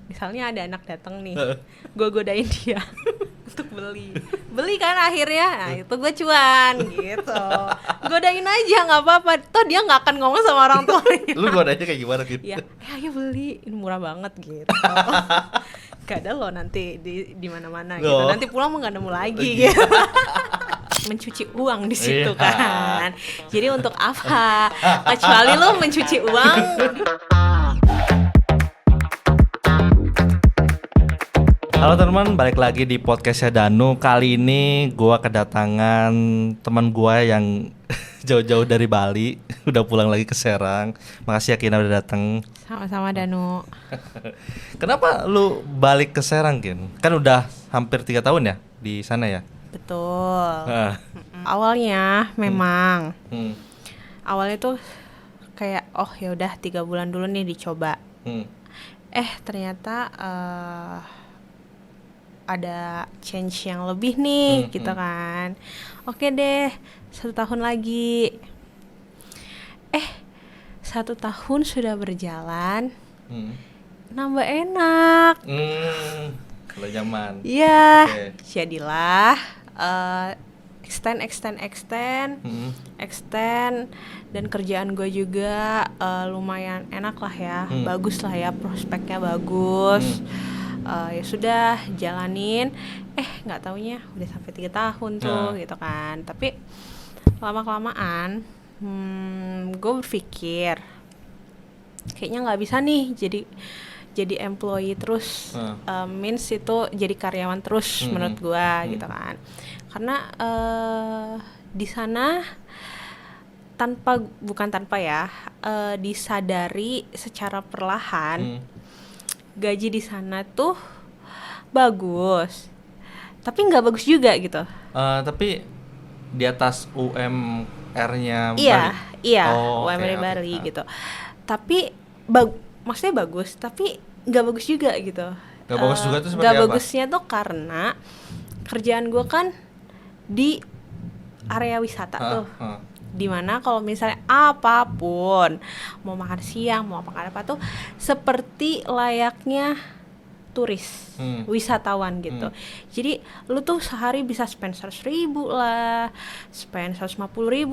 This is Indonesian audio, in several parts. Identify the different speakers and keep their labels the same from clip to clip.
Speaker 1: misalnya ada anak datang nih, gue godain dia untuk beli kan akhirnya, nah itu gue cuan gitu, godain aja nggak apa-apa, toh dia nggak akan ngomong sama orang tuanya.
Speaker 2: Lu godainnya kayak gimana gitu?
Speaker 1: Ya, ayo beli, ini murah banget gitu. Gak ada loh nanti di mana-mana gitu. Nanti pulang mau nggak nemu lagi gitu. Mencuci uang di situ kan. Jadi untuk apa? Kecuali lo mencuci uang.
Speaker 2: Halo teman, balik lagi di podcastnya Danu. Kali ini gua kedatangan teman gua yang jauh-jauh dari Bali, udah pulang lagi ke Serang. Makasih ya Kina udah datang.
Speaker 1: Sama-sama Danu.
Speaker 2: Kenapa lu balik ke Serang, Kin? Kan udah hampir 3 tahun ya di sana ya?
Speaker 1: Betul. Awalnya memang awalnya tuh kayak ya udah 3 bulan dulu nih dicoba. Ternyata ada change yang lebih nih gitu kan. Oke deh, 1 tahun lagi. 1 tahun sudah berjalan, nambah enak.
Speaker 2: Kalau nyaman.
Speaker 1: Iya, jadilah extend dan kerjaan gue juga lumayan enak lah ya, bagus lah ya, prospeknya bagus. Ya sudah jalanin, nggak taunya udah sampai 3 tahun tuh gitu kan. Tapi lama-kelamaan gue berpikir kayaknya nggak bisa nih jadi employee terus, means itu jadi karyawan terus menurut gue gitu kan. Karena di sana bukan tanpa ya, disadari secara perlahan gaji di sana tuh bagus, tapi nggak bagus juga gitu.
Speaker 2: Tapi di atas UMR-nya
Speaker 1: Iya,
Speaker 2: Bali?
Speaker 1: iya, UMR Bali gitu. Tapi maksudnya bagus, tapi nggak bagus juga gitu.
Speaker 2: Nggak bagus juga tuh seperti
Speaker 1: nggak
Speaker 2: apa?
Speaker 1: Bagusnya tuh karena kerjaan gue kan di area wisata tuh. Dimana kalau misalnya apapun, mau makan siang, mau makan apa tuh seperti layaknya turis, wisatawan gitu. Jadi lu tuh sehari bisa spend 100.000 lah, spend 150.000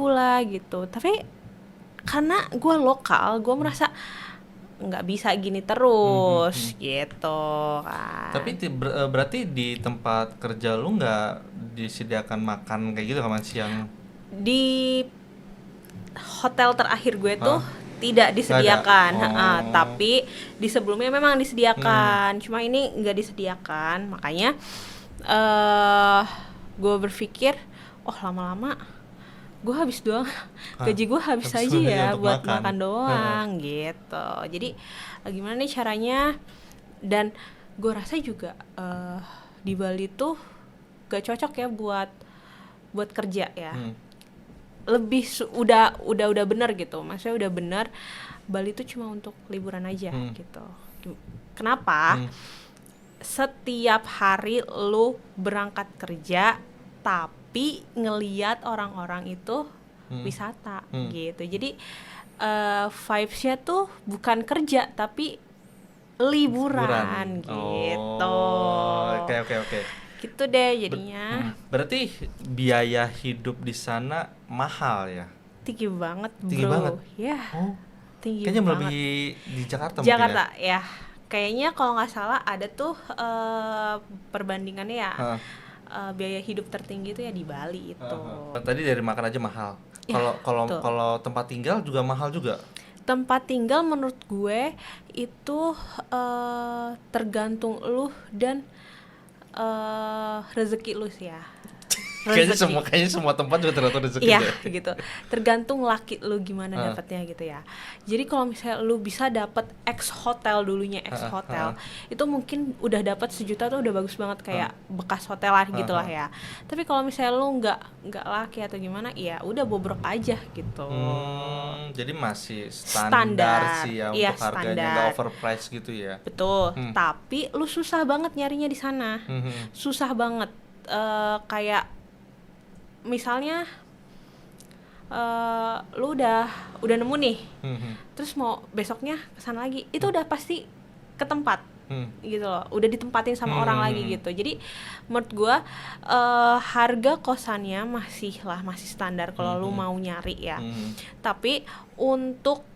Speaker 1: lah gitu. Tapi karena gue lokal, gue merasa nggak bisa gini terus gitu kan.
Speaker 2: Tapi berarti di tempat kerja lu nggak disediakan makan kayak gitu kan siang?
Speaker 1: Di hotel terakhir gue tuh tidak disediakan, tapi di sebelumnya memang disediakan, cuma ini nggak disediakan. Makanya gue berpikir, lama-lama gue habis doang, gaji gue habis aja ya buat makan doang gitu. Jadi gimana nih caranya? Dan gue rasa juga di Bali tuh gak cocok ya buat kerja ya. Lebih udah bener gitu, maksudnya udah bener Bali tuh cuma untuk liburan aja gitu. Kenapa? Setiap hari lu berangkat kerja tapi ngeliat orang-orang itu wisata gitu. Jadi vibes-nya tuh bukan kerja tapi liburan gitu.
Speaker 2: Oke.
Speaker 1: Gitu deh jadinya.
Speaker 2: Berarti biaya hidup di sana mahal ya?
Speaker 1: Tinggi banget bro.
Speaker 2: Tinggi banget?
Speaker 1: Ya, tinggi
Speaker 2: kayaknya
Speaker 1: banget.
Speaker 2: Melebihi di Jakarta
Speaker 1: Jakarta
Speaker 2: mungkin ya?
Speaker 1: Kayaknya kalau nggak salah ada tuh perbandingannya ya. Biaya hidup tertinggi itu ya di Bali itu.
Speaker 2: Tadi dari makan aja mahal. Kalau tempat tinggal juga mahal juga?
Speaker 1: Tempat tinggal menurut gue itu tergantung lu dan rezeki lu sih ya.
Speaker 2: Kayaknya semua tempat juga tergantung rezeki.
Speaker 1: Iya gitu. Tergantung laki lu gimana dapatnya gitu ya. Jadi kalau misalnya lu bisa dapat X hotel dulunya hotel, itu mungkin udah dapat 1 juta tuh udah bagus banget kayak bekas hotel lah gitulah ya. Tapi kalau misalnya lu nggak laki atau gimana, ya udah bobrok aja gitu.
Speaker 2: Jadi masih standar sih ya, untuk harganya nggak overpriced gitu ya.
Speaker 1: Betul. Tapi lu susah banget nyarinya di sana. Susah banget. Kayak misalnya lu udah nemu nih, terus mau besoknya kesana lagi, itu udah pasti ke tempat gitu loh, udah ditempatin sama orang lagi gitu. Jadi menurut gue harga kosannya masih standar kalau lu mau nyari ya. Tapi untuk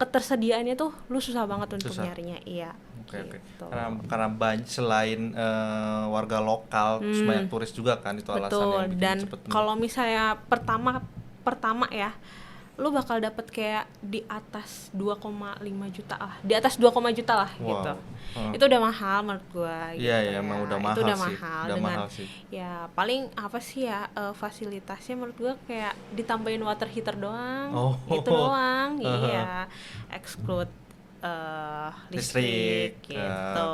Speaker 1: ketersediaannya tuh lu susah banget untuk nyarinya. Iya.
Speaker 2: Oke.
Speaker 1: Gitu.
Speaker 2: Karena banyak selain warga lokal, terus banyak turis juga kan, itu alasan yang bikin
Speaker 1: Dan
Speaker 2: cepet.
Speaker 1: kalau misalnya pertama ya, lu bakal dapet kayak di atas 2,5 juta lah, di atas 2, juta lah gitu. Itu udah mahal menurut gua gitu.
Speaker 2: Iya, emang udah mahal.
Speaker 1: Itu udah
Speaker 2: sih.
Speaker 1: mahal
Speaker 2: Udah
Speaker 1: dengan
Speaker 2: mahal sih.
Speaker 1: ya paling apa sih ya, fasilitasnya menurut gua kayak ditambahin water heater doang. Itu doang. Iya. Exclude listrik gitu.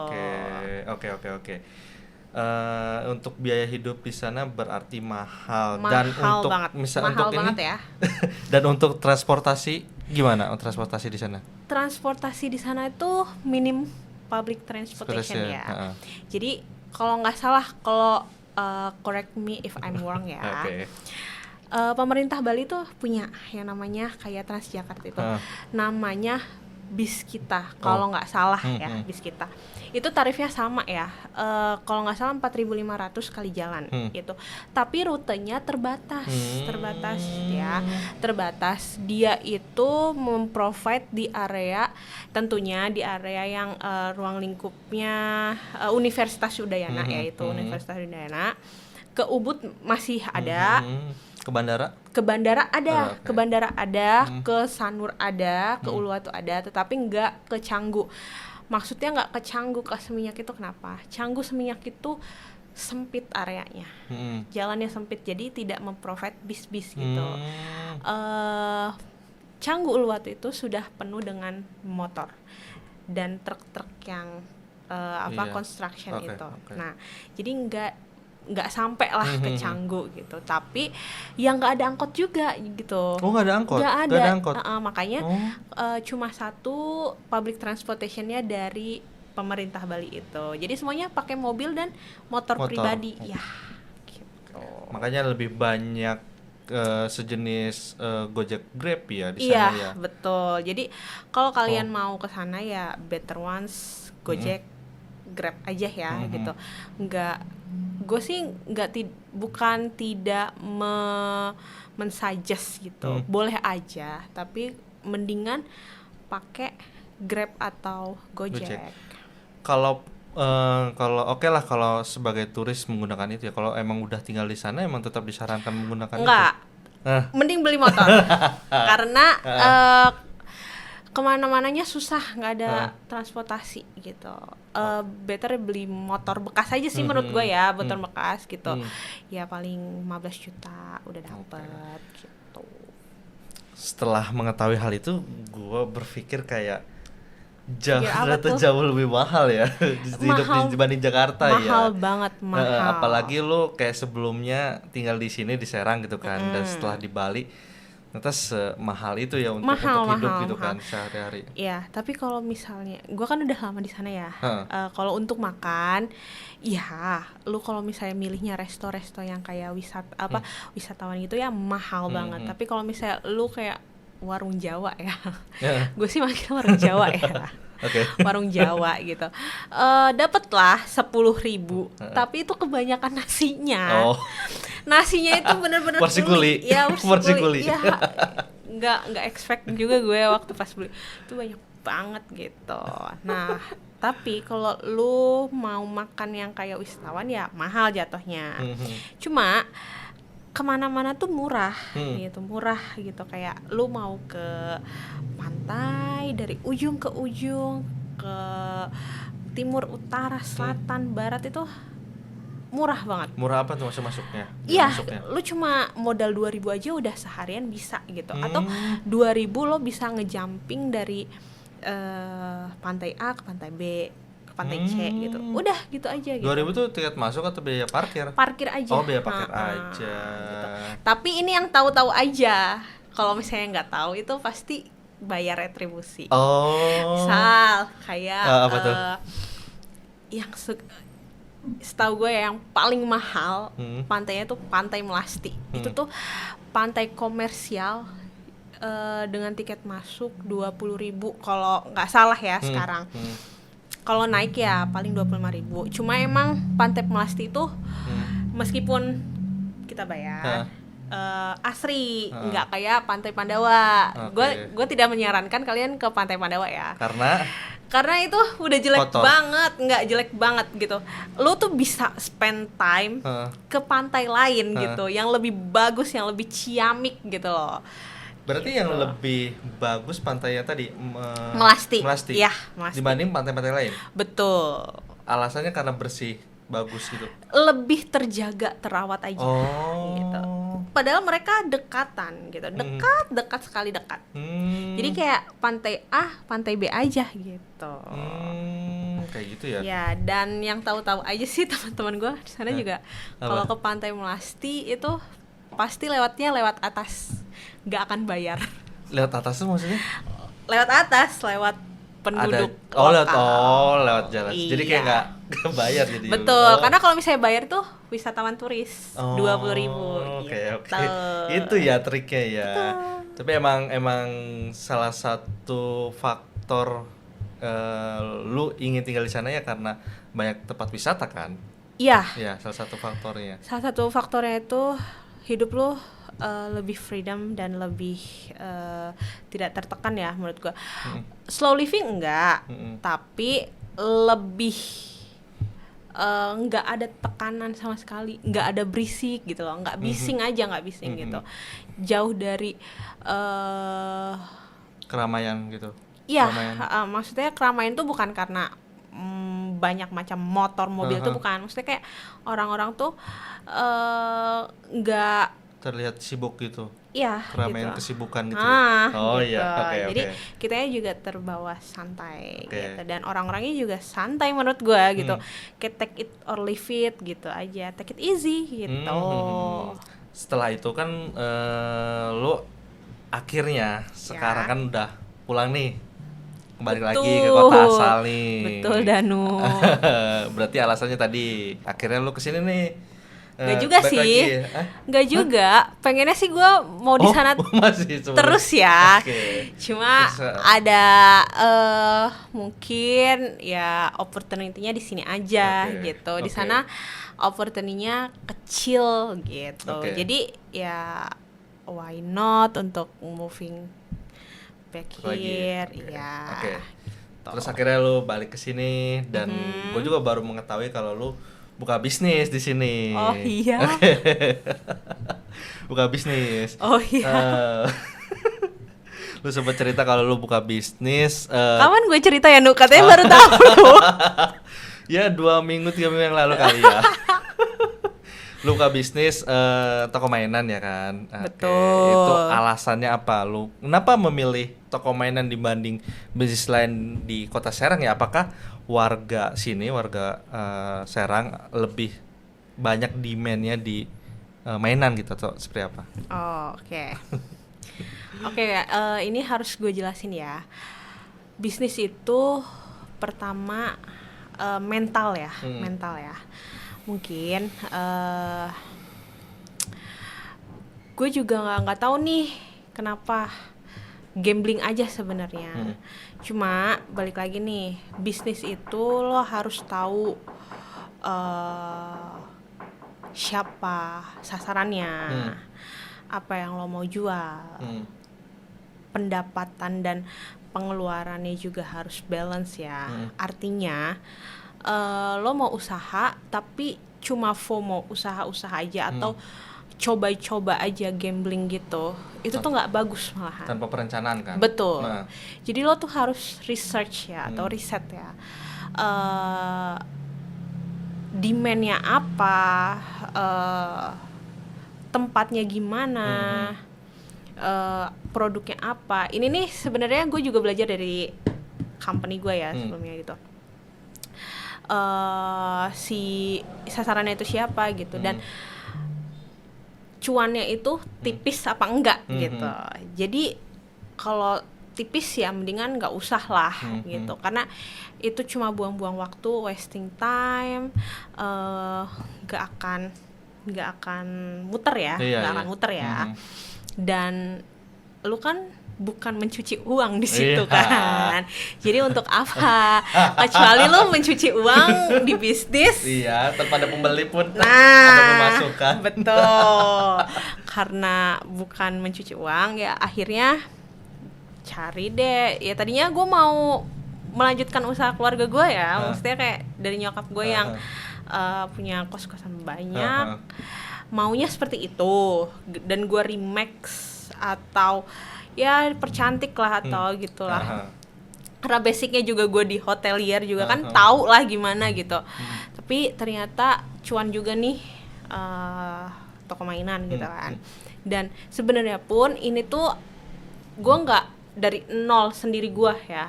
Speaker 2: Oke. Untuk biaya hidup di sana berarti mahal. Dan
Speaker 1: Mahal
Speaker 2: untuk
Speaker 1: banget.
Speaker 2: misal
Speaker 1: Mahal
Speaker 2: untuk
Speaker 1: banget
Speaker 2: ini
Speaker 1: ya.
Speaker 2: dan untuk transportasi gimana? Transportasi di sana?
Speaker 1: Transportasi di sana itu minim public transportation ya.
Speaker 2: Heeh.
Speaker 1: Jadi kalau nggak salah, kalau correct me if I'm wrong ya.
Speaker 2: Oke.
Speaker 1: Pemerintah Bali tuh punya yang namanya kayak Transjakarta itu. Namanya bis kita kalau nggak salah ya, bis kita itu tarifnya sama ya, kalau nggak salah 4.500 kali jalan gitu, tapi rutenya terbatas ya, terbatas. Dia itu memprovide di area, tentunya di area yang ruang lingkupnya Universitas Udayana, yaitu Universitas Udayana. Ke Ubud masih ada,
Speaker 2: Ke bandara?
Speaker 1: Ke bandara ada,
Speaker 2: Okay.
Speaker 1: ke bandara ada, ke Sanur ada, ke Uluwatu ada, tetapi nggak ke Canggu. Maksudnya nggak ke Canggu, ke Seminyak itu kenapa? Canggu Seminyak itu sempit areanya, jalannya sempit, jadi tidak memprovide bis-bis gitu. Canggu Uluwatu itu sudah penuh dengan motor dan truk-truk yang construction itu. Nah, jadi nggak sampai lah ke Canggu gitu, tapi yang nggak ada angkot juga gitu.
Speaker 2: Nggak ada angkot?
Speaker 1: Nggak ada
Speaker 2: angkot?
Speaker 1: Makanya cuma satu public transportationnya dari pemerintah Bali itu, jadi semuanya pakai mobil dan motor. Pribadi ya gitu.
Speaker 2: Makanya lebih banyak sejenis Gojek Grab ya di sana ya.
Speaker 1: Iya betul, jadi kalau kalian mau ke sana ya better ones Gojek Grab aja ya gitu. Gue sih bukan tidak mensuggest gitu, boleh aja, tapi mendingan pakai Grab atau Gojek.
Speaker 2: Kalau oke lah kalau sebagai turis menggunakan itu ya. Kalau emang udah tinggal di sana emang tetap disarankan menggunakan
Speaker 1: Enggak.
Speaker 2: itu.
Speaker 1: Mending beli motor. Karena kemana-mananya susah, nggak ada transportasi gitu. Better beli motor bekas aja sih menurut gue ya, motor bekas gitu. Ya paling 15 juta udah dapet gitu.
Speaker 2: Setelah mengetahui hal itu, gue berpikir kayak jauh lebih mahal ya hidup dibanding Jakarta.
Speaker 1: Mahal banget, mahal.
Speaker 2: Apalagi lu kayak sebelumnya tinggal di sini di Serang gitu kan, dan setelah di Bali ternyata semahal itu ya untuk hidup gitu kan sehari-hari.
Speaker 1: Iya, tapi kalau misalnya gue kan udah lama di sana ya. Kalau untuk makan, ya lu kalau misalnya milihnya resto-resto yang kayak wisatawan gitu ya mahal banget. Tapi kalau misalnya lu kayak warung Jawa ya, gue sih makin warung Jawa ya. Warung Jawa gitu, dapatlah 10.000, tapi itu kebanyakan nasinya. Nasinya itu bener-bener
Speaker 2: porsi kuli.
Speaker 1: Ya, porsi kuli. Ya, nggak expect juga gue waktu pas beli itu banyak banget gitu. Nah, tapi kalau lu mau makan yang kayak wisatawan ya mahal jatuhnya. Cuma kemana-mana tuh murah gitu, kayak lu mau ke pantai dari ujung ke ujung, ke timur, utara, selatan, barat itu murah banget.
Speaker 2: Murah apa tuh masuknya?
Speaker 1: Iya, lu cuma modal 2.000 aja udah seharian bisa gitu. Atau 2.000 lo bisa ngejumping dari pantai A ke pantai B, ke pantai C gitu. Udah gitu aja gitu.
Speaker 2: 2.000 tuh tiket masuk atau biaya parkir?
Speaker 1: Parkir aja.
Speaker 2: Oh, biaya parkir aja.
Speaker 1: Gitu. Tapi ini yang tahu-tahu aja. Kalau misalnya nggak tahu itu pasti bayar retribusi. Misal kayak
Speaker 2: apa tuh?
Speaker 1: Yang setahu gue yang paling mahal pantainya tuh Pantai Melasti. Itu tuh pantai komersial dengan tiket masuk 20.000 kalau nggak salah ya sekarang. Kalau naik ya paling 25.000. Cuma emang Pantai Melasti itu meskipun kita bayar asri, nggak kayak Pantai Pandawa. Gue tidak menyarankan kalian ke Pantai Pandawa ya. Karena itu udah jelek banget, nggak jelek banget gitu. Lu tuh bisa spend time ke pantai lain gitu, yang lebih bagus, yang lebih ciamik gitu loh.
Speaker 2: Berarti yang lebih bagus pantainya tadi
Speaker 1: Melasti.
Speaker 2: Ya, Melasti. Dibanding pantai-pantai lain.
Speaker 1: Betul.
Speaker 2: Alasannya karena bersih, bagus gitu.
Speaker 1: Lebih terjaga, terawat aja gitu. Padahal mereka dekatan gitu. Dekat sekali dekat. Jadi kayak pantai A, pantai B aja gitu.
Speaker 2: Kayak gitu ya.
Speaker 1: Ya, dan yang tahu-tahu aja sih teman-teman gue di sana juga kalau ke Pantai Melasti itu pasti lewatnya lewat atas, nggak akan bayar.
Speaker 2: Lewat atas tuh maksudnya?
Speaker 1: Lewat atas, lewat penduduk
Speaker 2: lokal. Lewat jalan.
Speaker 1: Iya.
Speaker 2: Jadi kayak nggak bayar jadi.
Speaker 1: Betul, karena kalau misalnya bayar tuh wisatawan turis 20.000
Speaker 2: Oke.
Speaker 1: gitu.
Speaker 2: Itu ya triknya ya.
Speaker 1: Betul.
Speaker 2: Tapi emang salah satu faktor lu ingin tinggal di sana ya karena banyak tempat wisata kan?
Speaker 1: Iya.
Speaker 2: Ya, salah satu faktornya.
Speaker 1: Salah satu faktornya itu hidup lu lebih freedom dan lebih tidak tertekan ya menurut gua. Slow living enggak, tapi lebih nggak ada tekanan sama sekali, nggak ada berisik gitu loh, nggak bising aja, nggak bising gitu, jauh dari
Speaker 2: keramaian gitu.
Speaker 1: Iya, maksudnya keramaian tuh bukan karena banyak macam motor mobil tuh bukan, maksudnya kayak orang-orang tuh nggak
Speaker 2: terlihat sibuk gitu.
Speaker 1: Iya,
Speaker 2: keramaian
Speaker 1: gitu.
Speaker 2: Kesibukan gitu.
Speaker 1: Gitu.
Speaker 2: Iya,
Speaker 1: jadi kitanya juga terbawa santai gitu, dan orang-orangnya juga santai menurut gue gitu. Kayak take it or leave it gitu aja, take it easy gitu.
Speaker 2: Setelah itu kan lu akhirnya sekarang kan udah pulang nih, kembali lagi ke kota asal nih.
Speaker 1: Betul, Danu.
Speaker 2: Berarti alasannya tadi akhirnya lu kesini nih.
Speaker 1: Gak juga sih, gak juga. Pengennya sih gue mau di sana terus ya. Cuma ada mungkin ya opportunity-nya di sini aja gitu. Di sana opportunity-nya kecil gitu. Jadi ya why not untuk moving back here ya.
Speaker 2: Terus akhirnya lu balik ke sini dan gue juga baru mengetahui kalau lu buka bisnis di sini.
Speaker 1: Oh iya.
Speaker 2: Buka bisnis.
Speaker 1: Oh iya.
Speaker 2: Lu sempat cerita kalau lu buka bisnis.
Speaker 1: Kapan gue cerita ya, Nuk? Katanya baru tahu lu.
Speaker 2: Ya 2 minggu 3 minggu yang lalu kali ya. Lu buka bisnis toko mainan ya kan?
Speaker 1: Betul.
Speaker 2: Itu alasannya apa? Lu kenapa memilih toko mainan dibanding bisnis lain di Kota Serang ya? Apakah warga sini, warga Serang lebih banyak demand-nya di mainan gitu atau seperti apa?
Speaker 1: Oh, oke. Ini harus gue jelasin ya. Bisnis itu pertama mental ya, mental ya. Mungkin gue juga nggak tahu nih kenapa gambling aja sebenarnya. Cuma balik lagi nih, bisnis itu lo harus tahu siapa sasarannya, apa yang lo mau jual, pendapatan dan pengeluarannya juga harus balance ya. Artinya lo mau usaha tapi cuma FOMO usaha-usaha aja atau coba-coba aja gambling gitu, itu tuh nggak bagus malahan.
Speaker 2: Tanpa perencanaan kan?
Speaker 1: Betul. Jadi lo tuh harus research ya atau riset ya. Demand-nya apa, tempatnya gimana, produknya apa. Ini nih sebenarnya gue juga belajar dari company gue ya sebelumnya gitu. Si sasarannya itu siapa gitu, dan cuannya itu tipis apa enggak gitu. Jadi kalau tipis ya mendingan nggak usah lah gitu, karena itu cuma buang-buang waktu, wasting time, nggak akan muter ya, nggak akan muter ya. Dan lu kan bukan mencuci uang di situ
Speaker 2: Iya.
Speaker 1: kan. Jadi untuk apa? Kecuali lo mencuci uang di bisnis.
Speaker 2: Iya, tanpa ada pembeli pun ada
Speaker 1: Nah,
Speaker 2: pemasukan.
Speaker 1: betul. Karena bukan mencuci uang ya akhirnya cari deh. Ya tadinya gue mau melanjutkan usaha keluarga gue ya. Maksudnya kayak dari nyokap gue yang punya kos-kosan banyak. Maunya seperti itu. Dan gue remix atau ya percantik lah atau gitulah. Karena basicnya juga gue di hotelier juga kan tahu lah gimana gitu. Tapi ternyata cuan juga nih toko mainan gitu kan. Dan sebenarnya pun ini tuh gue nggak dari nol sendiri gue ya.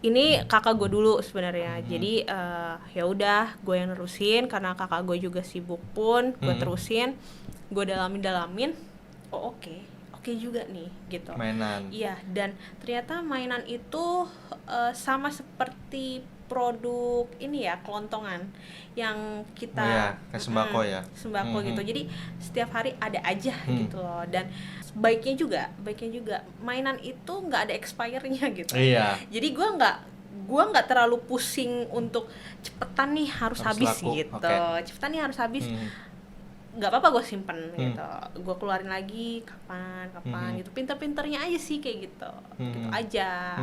Speaker 1: Ini kakak gue dulu sebenarnya. Jadi ya udah gue yang nerusin karena kakak gue juga sibuk pun gue terusin. Gue dalamin. Oh oke juga nih gitu.
Speaker 2: Mainan.
Speaker 1: Iya, dan ternyata mainan itu sama seperti produk ini ya, kelontongan yang kita
Speaker 2: kayak sembako ya.
Speaker 1: Sembako gitu. Jadi setiap hari ada aja gitu loh. Dan baiknya juga mainan itu nggak ada expire-nya gitu.
Speaker 2: Iya.
Speaker 1: Jadi gue nggak terlalu pusing untuk cepetan nih harus habis
Speaker 2: laku.
Speaker 1: gitu. Cepetan nih harus habis. Nggak apa-apa gue simpen gitu. Gue keluarin lagi kapan gitu. Pinter-pinternya aja sih kayak gitu. Gitu aja.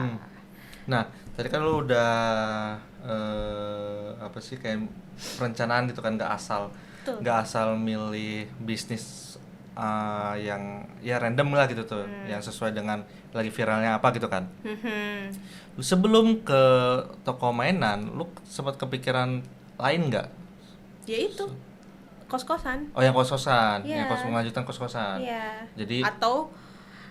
Speaker 2: Nah, tadi kan lu udah kayak perencanaan gitu kan, nggak asal milih bisnis yang ya random lah gitu tuh, yang sesuai dengan lagi viralnya apa gitu kan. Lu sebelum ke toko mainan, lu sempat kepikiran lain nggak?
Speaker 1: Ya itu kos-kosan.
Speaker 2: Oh, yang kos-kosan,
Speaker 1: Yeah.
Speaker 2: yang melanjutkan kos-kosan.
Speaker 1: Iya.
Speaker 2: Jadi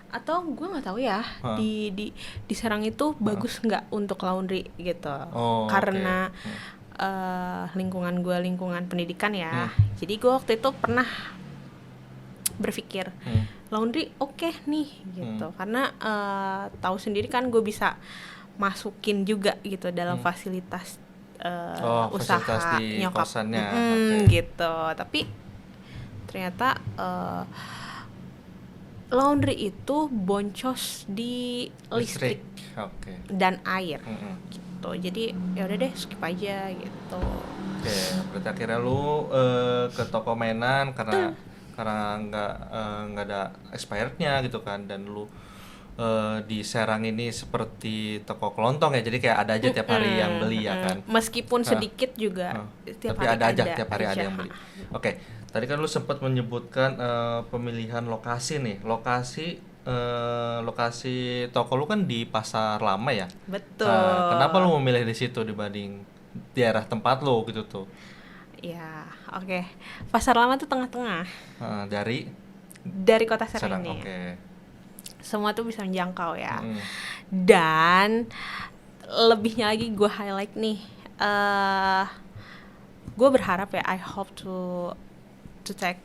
Speaker 1: atau gue nggak tahu ya di Serang itu bagus nggak untuk laundry gitu. Karena lingkungan gue lingkungan pendidikan ya. Jadi gue waktu itu pernah berpikir laundry oke nih gitu. Karena tahu sendiri kan gue bisa masukin juga gitu dalam fasilitas usaha
Speaker 2: fasilitas di
Speaker 1: nyokap
Speaker 2: kosannya.
Speaker 1: Gitu. Tapi ternyata laundry itu boncos di listrik. Dan air gitu. Jadi ya udah deh skip aja gitu.
Speaker 2: Oke, berarti akhirnya lu ke toko mainan karena nggak ada expirednya gitu kan, dan lu di Serang ini seperti toko kelontong ya, jadi kayak ada aja tiap hari yang beli ya kan.
Speaker 1: Meskipun sedikit juga
Speaker 2: tapi ada aja tiap hari ada yang beli. Oke, tadi kan lu sempat menyebutkan pemilihan lokasi nih. Lokasi toko lu kan di Pasar Lama ya?
Speaker 1: Betul.
Speaker 2: Kenapa lu memilih di situ dibanding daerah tempat lu gitu tuh?
Speaker 1: Ya, oke. Pasar Lama tuh tengah-tengah. Dari kota Serang ini. Semua tuh bisa menjangkau ya. Dan lebihnya lagi gue highlight nih. Gue berharap ya, I hope to take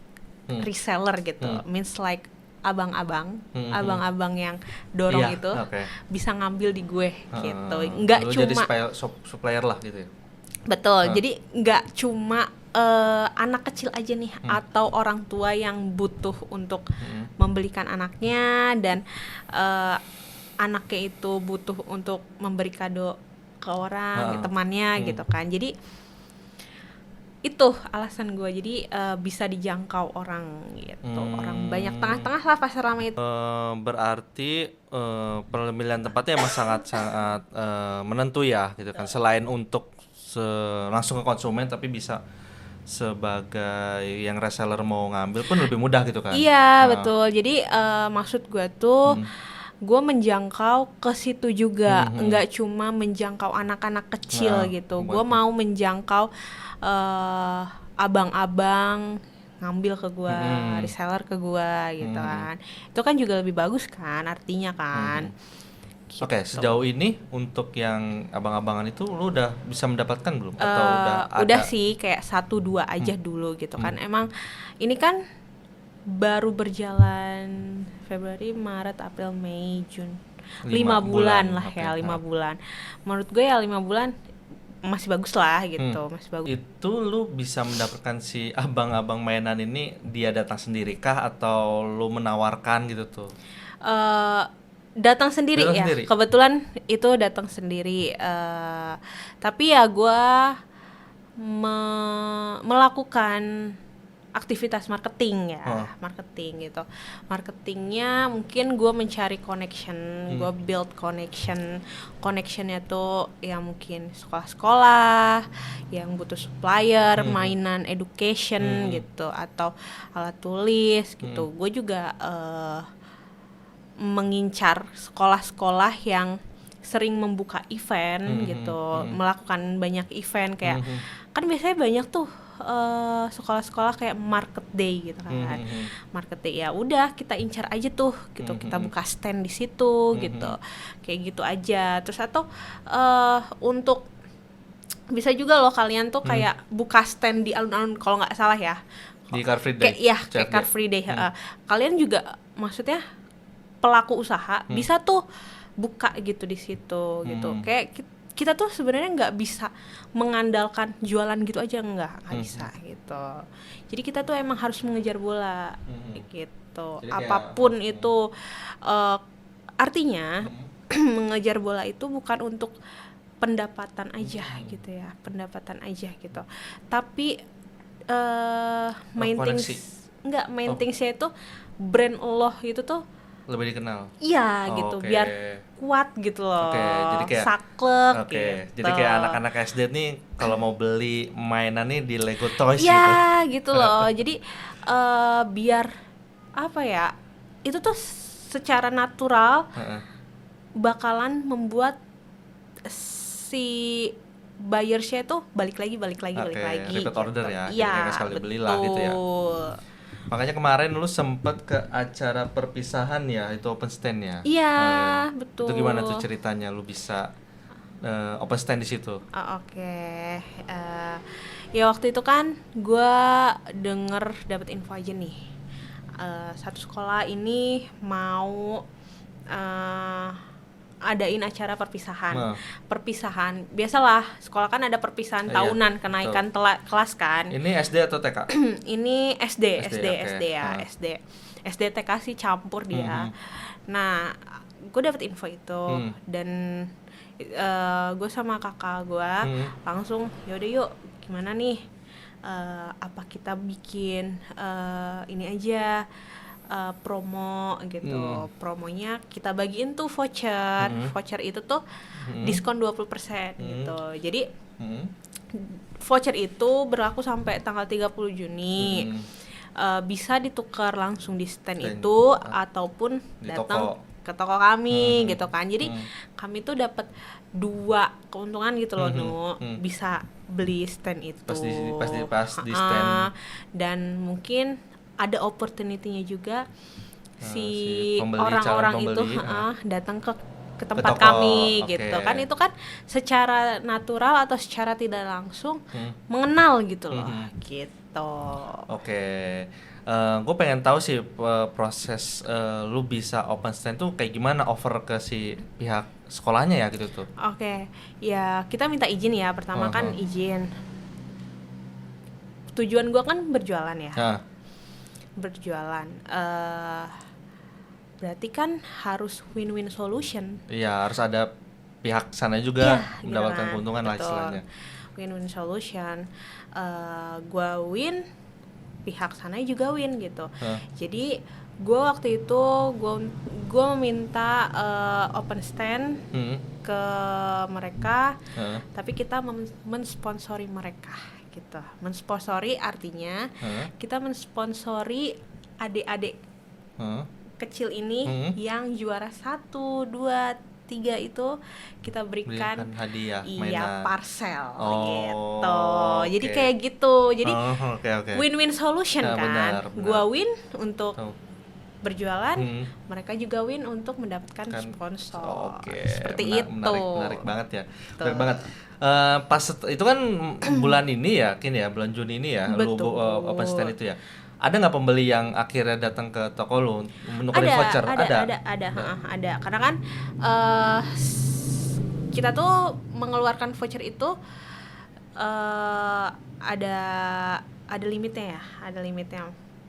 Speaker 1: reseller gitu. Means like abang-abang yang dorong itu bisa ngambil di gue gitu. Nggak cuma
Speaker 2: jadi supplier lah gitu ya.
Speaker 1: Betul. Jadi nggak cuma anak kecil aja nih atau orang tua yang butuh untuk membelikan anaknya, dan anaknya itu butuh untuk memberi kado ke orang temannya gitu kan. Jadi itu alasan gue, jadi bisa dijangkau orang gitu, orang banyak, tengah-tengah lah Pasar Lama itu.
Speaker 2: Berarti pemilihan tempatnya emang sangat menentu ya gitu kan. Selain untuk langsung ke konsumen, tapi bisa sebagai yang reseller mau ngambil pun lebih mudah gitu kan.
Speaker 1: Iya betul. Jadi maksud gue tuh gue menjangkau ke situ juga, nggak cuma menjangkau anak-anak kecil gitu. Gue mau menjangkau abang-abang ngambil ke gue, reseller ke gue gitu kan. Itu kan juga lebih bagus kan artinya kan.
Speaker 2: Gitu. Oke, sejauh ini untuk yang abang-abangan itu lu udah bisa mendapatkan belum? Atau udah ada?
Speaker 1: Udah sih, kayak 1-2 aja dulu gitu kan. Emang ini kan baru berjalan Februari, Maret, April, Mei, Juni. 5 bulan lah ya, 5 bulan. Menurut gue ya 5 bulan masih bagus lah gitu, masih bagus.
Speaker 2: Itu lu bisa mendapatkan si abang-abang mainan ini dia datang sendiri kah atau lu menawarkan gitu tuh?
Speaker 1: datang sendiri ya.
Speaker 2: Sendiri.
Speaker 1: Kebetulan itu datang sendiri. Tapi ya gue melakukan aktivitas marketing ya, marketing gitu. Marketingnya mungkin gue mencari connection, gue build connectionnya tuh ya mungkin sekolah-sekolah yang butuh supplier, mainan education gitu, atau alat tulis gitu. Gue juga mengincar sekolah-sekolah yang sering membuka event gitu, melakukan banyak event kayak kan biasanya banyak tuh sekolah-sekolah kayak market day gitu kan. Market day ya udah kita incar aja tuh gitu, kita buka stand di situ gitu. Kayak gitu aja. Terus atau untuk bisa juga loh kalian tuh kayak buka stand di alun-alun kalau nggak salah ya.
Speaker 2: Di Car Free Day.
Speaker 1: Kayak Car Free Day. Kalian juga maksudnya pelaku usaha bisa tuh buka gitu di situ gitu. Kayak kita tuh sebenarnya nggak bisa mengandalkan jualan gitu aja, nggak bisa gitu. Jadi kita tuh emang harus mengejar bola gitu. Jadi apapun kayak, itu artinya mengejar bola itu bukan untuk pendapatan aja gitu ya, pendapatan aja gitu. Tapi main thingsnya itu brand Allah itu tuh
Speaker 2: lebih dikenal.
Speaker 1: Iya gitu, biar kuat gitu loh.
Speaker 2: Jadi kayak
Speaker 1: saklek gitu.
Speaker 2: Jadi kayak anak-anak SD nih kalau mau beli mainan nih di Lego Toys gitu.
Speaker 1: Iya gitu loh. Jadi biar apa ya? Itu tuh secara natural bakalan membuat si buyersnya tuh balik lagi.
Speaker 2: Repeat order ya.
Speaker 1: Iya,
Speaker 2: kayak sekali belilah gitu ya. Makanya kemarin lu sempet ke acara perpisahan ya, itu open stand ya?
Speaker 1: Iya, betul.
Speaker 2: Itu gimana tuh ceritanya lu bisa open stand di situ?
Speaker 1: Oke. Ya waktu itu kan gue dapet info aja nih. Satu sekolah ini mau adain acara perpisahan. Perpisahan, biasalah sekolah kan ada perpisahan tahunan, kenaikan kelas kan.
Speaker 2: Ini SD atau TK?
Speaker 1: Ini SD ya,
Speaker 2: okay.
Speaker 1: SD TK sih campur dia. Nah, gue dapet info itu dan gue sama kakak gue langsung yaudah yuk gimana nih, apa kita bikin ini aja. Promo gitu. Promonya kita bagiin tuh voucher. Voucher itu tuh diskon 20% gitu. Jadi voucher itu berlaku sampai tanggal 30 Juni. Bisa ditukar langsung di stand itu ataupun datang ke toko kami gitu kan. Jadi kami tuh dapat 2 keuntungan gitu loh, bisa beli stand itu.
Speaker 2: Pas di stand.
Speaker 1: Dan mungkin ada opportunity-nya juga si orang-orang itu datang ke tempat kami gitu kan. Itu kan secara natural atau secara tidak langsung mengenal gitu loh gitu.
Speaker 2: Gue pengen tahu sih proses lu bisa open stand tuh kayak gimana, over ke si pihak sekolahnya ya gitu tuh.
Speaker 1: Ya kita minta izin ya, pertama kan izin. Tujuan gue kan berjualan ya. Berjualan berarti kan harus win-win solution.
Speaker 2: Iya, harus ada pihak sana juga mendapatkan keuntungan lah istilahnya.
Speaker 1: Win-win solution. Gua win, pihak sana juga win gitu. Jadi gue waktu itu gue meminta open stand ke mereka, tapi kita mensponsori mereka gitu. Mensponsori artinya kita mensponsori adik-adik kecil ini yang juara 1, 2, 3 itu kita berikan
Speaker 2: hadiah,
Speaker 1: parcel gitu. Jadi kayak gitu. Jadi win-win solution kan. Benar. Gua win untuk berjualan, mereka juga win untuk mendapatkan sponsor. Seperti itu.
Speaker 2: Menarik banget ya. Menarik banget. Pas itu kan bulan ini ya, bulan Juni ini ya, lu open stand itu ya. Ada nggak pembeli yang akhirnya datang ke toko lu menukarin voucher?
Speaker 1: Ada. Karena kan kita tuh mengeluarkan voucher itu ada limitnya ya,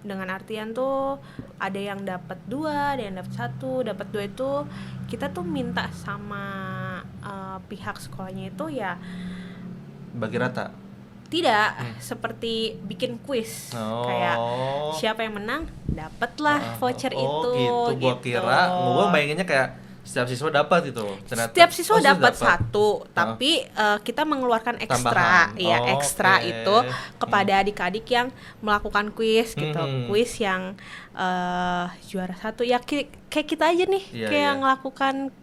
Speaker 1: dengan artian tuh ada yang dapat 2, ada yang dapat 1. Dapat 2 itu kita tuh minta sama pihak sekolahnya itu ya
Speaker 2: bagi rata.
Speaker 1: tidak seperti bikin kuis kayak siapa yang menang dapatlah voucher itu
Speaker 2: gitu. Gua kira gua bayanginnya kayak setiap siswa dapat itu. Ternyata
Speaker 1: setiap siswa dapat 1, tapi kita mengeluarkan ekstra. Ya, ekstra itu kepada adik-adik yang melakukan kuis gitu. Kuis yang juara 1 ya kayak kita aja nih, kayak ngelakukan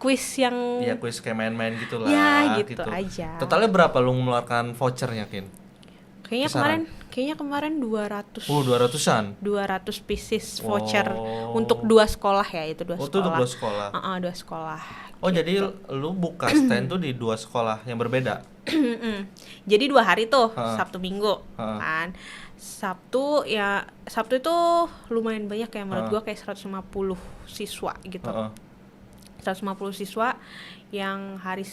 Speaker 1: kuis yang
Speaker 2: ya kuis kayak main-main gitu lah.
Speaker 1: Ya, gitu aja.
Speaker 2: Totalnya berapa lu mengeluarkan vouchernya, Kin?
Speaker 1: Kayaknya kemarin 200.
Speaker 2: 200-an.
Speaker 1: 200 pieces voucher untuk 2 sekolah ya, itu 2 sekolah.
Speaker 2: Itu untuk 2 sekolah.
Speaker 1: 2 sekolah.
Speaker 2: Gitu. Jadi lu buka stand tuh di 2 sekolah yang berbeda.
Speaker 1: Jadi 2 hari tuh, Sabtu Minggu kan. Sabtu itu lumayan banyak ya menurut gua, kayak 150 siswa gitu. 150 siswa yang hari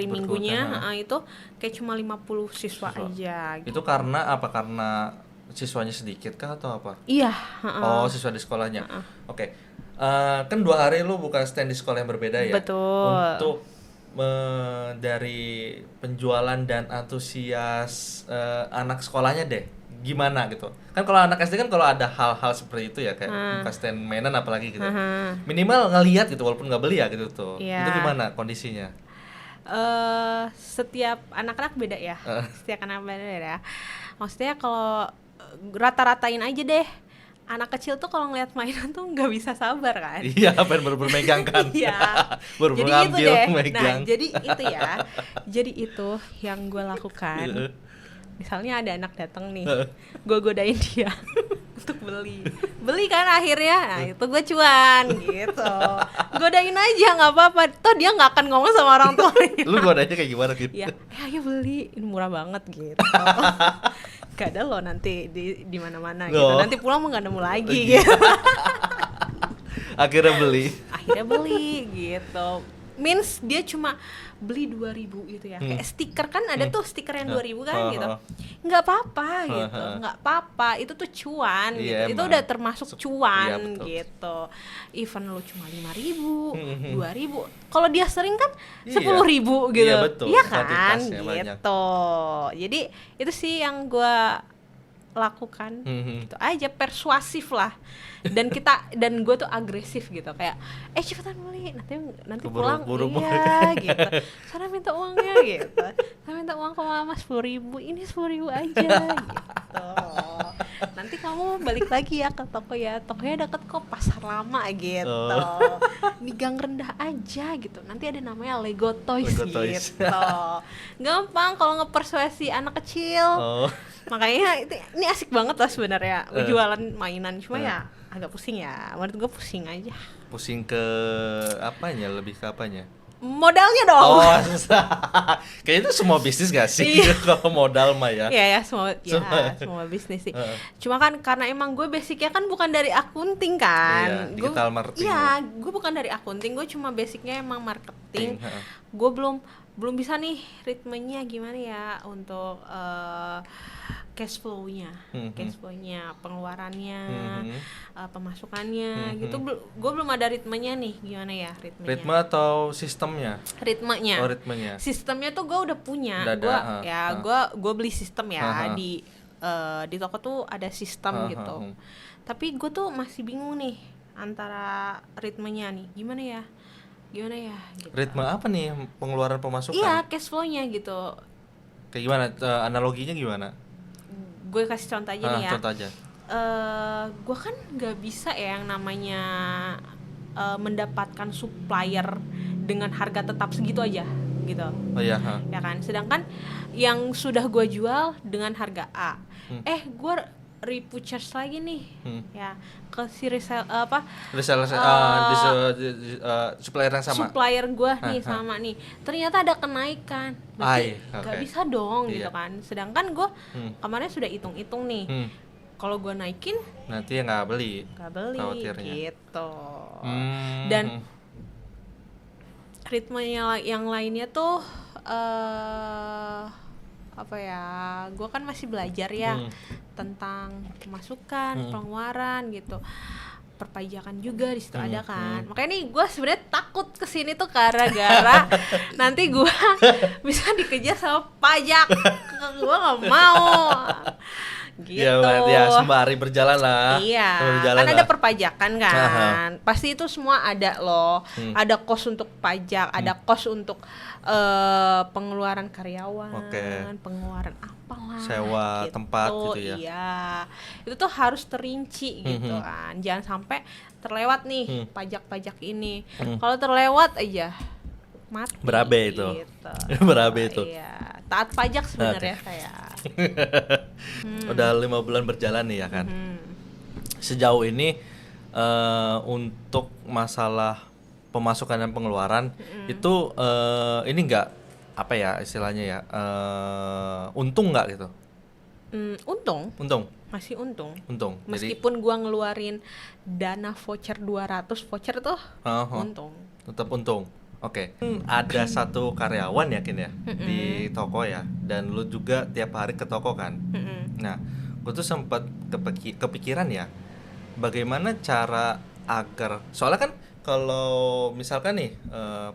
Speaker 1: Minggunya itu kayak cuma 50 siswa aja gitu.
Speaker 2: Itu karena apa? Karena siswanya sedikit kah atau apa?
Speaker 1: Iya,
Speaker 2: siswa di sekolahnya. Oke. Kan 2 hari lu buka stand di sekolah yang berbeda ya.
Speaker 1: Betul.
Speaker 2: Untuk dari penjualan dan antusias anak sekolahnya deh, gimana gitu? Kan kalau anak SD kan kalau ada hal-hal seperti itu ya, kayak buka stand mainan apalagi gitu, minimal ngelihat gitu walaupun nggak beli ya gitu tuh. Itu gimana kondisinya?
Speaker 1: Setiap anak-anak beda ya. Setiap anak beda ya. Maksudnya kalau rata-ratain aja deh, anak kecil tuh kalau ngeliat mainan tuh nggak bisa sabar kan?
Speaker 2: Iya, baru megang kan?
Speaker 1: Iya.
Speaker 2: Baru
Speaker 1: jadi
Speaker 2: mengambil,
Speaker 1: itu deh.
Speaker 2: megang.
Speaker 1: Nah, jadi itu ya. Jadi itu yang gue lakukan. Misalnya ada anak datang nih, gue godain dia untuk beli kan akhirnya. Nah itu gue cuan gitu. Godain aja nggak apa-apa. Toh dia nggak akan ngomong sama orang tua.
Speaker 2: Lu godainnya kayak gimana gitu?
Speaker 1: Ya, ayo beli, ini murah banget gitu. Gak ada loh nanti di mana-mana gitu. Nanti pulang mau nggak nemu lagi gitu.
Speaker 2: Akhirnya beli
Speaker 1: gitu. Means dia cuma beli 2.000 gitu ya. Kayak stiker kan ada tuh stiker yang 2.000 kan gitu. Nggak apa-apa gitu. Nggak apa-apa, itu tuh cuan gitu. Itu udah termasuk cuan gitu. Even lu cuma 5.000, 2.000. Kalau dia sering kan 10.000 gitu. Iya kan gitu. Jadi itu sih yang gua lakukan gitu aja, persuasif lah. Dan gue tuh agresif gitu, kayak cepetan beli, nanti pulang iya gitu. Sana minta uangnya gitu. Sana minta uang ke mama 10.000, ini 10.000 aja gitu. Nanti kamu balik lagi ya ke toko ya, tokonya deket kok, pasar lama gitu. Di gang rendah aja gitu. Nanti ada namanya Lego Toys gitu. Gampang kalau ngepersuasi anak kecil. Makanya ini asik banget lah sebenarnya jualan mainan, cuma ya agak pusing ya, menurut gue pusing aja.
Speaker 2: Pusing ke apanya, lebih ke apanya?
Speaker 1: Modalnya dong.
Speaker 2: Kayaknya itu semua bisnis gak sih? Kalau modal mah ya.
Speaker 1: Iya semua bisnis sih. Cuma kan karena emang gue basicnya kan bukan dari akunting kan.
Speaker 2: Digital marketing.
Speaker 1: Iya, gue bukan dari akunting, gue cuma basicnya emang marketing. Gue belum bisa nih ritmenya gimana ya untuk cash flow-nya, pengeluarannya, pemasukannya gitu. Gue belum ada ritmenya nih, gimana ya ritmenya?
Speaker 2: Ritme atau sistemnya?
Speaker 1: Ritmenya.
Speaker 2: Oh, ritmenya.
Speaker 1: Sistemnya tuh gue udah punya. Gue beli sistem ya di toko tuh ada sistem gitu. Tapi gue tuh masih bingung nih antara ritmenya nih, gimana ya? Gitu.
Speaker 2: Ritme apa nih, pengeluaran pemasukan?
Speaker 1: Iya, cash flow-nya gitu.
Speaker 2: Kayak gimana? Analoginya gimana?
Speaker 1: Gue kasih contoh aja nih ya.
Speaker 2: Contoh aja.
Speaker 1: Gue kan nggak bisa ya yang namanya mendapatkan supplier dengan harga tetap segitu aja gitu.
Speaker 2: Oh iya.
Speaker 1: Ya kan. Sedangkan yang sudah gue jual dengan harga A, gue repurchase lagi nih, ya ke si
Speaker 2: reseller supplier yang sama.
Speaker 1: Supplier gue nih sama nih, ternyata ada kenaikan, berarti nggak bisa dong gitu kan. Sedangkan gue kemarin sudah hitung-hitung nih, kalau gue naikin
Speaker 2: nanti ya nggak beli
Speaker 1: gitu. Dan ritmenya yang lainnya tuh apa ya, gue kan masih belajar ya. tentang pemasukan, pengeluaran gitu, perpajakan juga di situ ada kan. Makanya nih gue sebenarnya takut kesini tuh gara-gara nanti gue bisa dikejar sama pajak, gue nggak mau. Gitu.
Speaker 2: Ya sembari berjalan lah.
Speaker 1: Iya, kan ada perpajakan kan. Pasti itu semua ada loh. Ada kos untuk pajak, ada kos untuk pengeluaran karyawan, pengeluaran apalah.
Speaker 2: Sewa gitu. Tempat gitu ya.
Speaker 1: Iya, itu tuh harus terinci gitu kan. Jangan sampai terlewat nih pajak-pajak ini. Kalau terlewat aja mati.
Speaker 2: Berabe itu.
Speaker 1: Gitu.
Speaker 2: Berabe itu.
Speaker 1: Iya, taat pajak sebenarnya saya.
Speaker 2: Udah 5 bulan berjalan nih ya kan. Sejauh ini untuk masalah pemasukan dan pengeluaran itu ini enggak apa ya istilahnya ya untung nggak gitu? Untung.
Speaker 1: Masih untung.
Speaker 2: Jadi,
Speaker 1: Meskipun gua ngeluarin dana voucher 200 voucher tuh untung.
Speaker 2: Tetap untung. Oke. Ada satu karyawan yakin ya di toko ya, dan lu juga tiap hari ke toko kan. Nah, gue tuh sempat kepikiran ya, bagaimana cara agar, soalnya kan kalau misalkan nih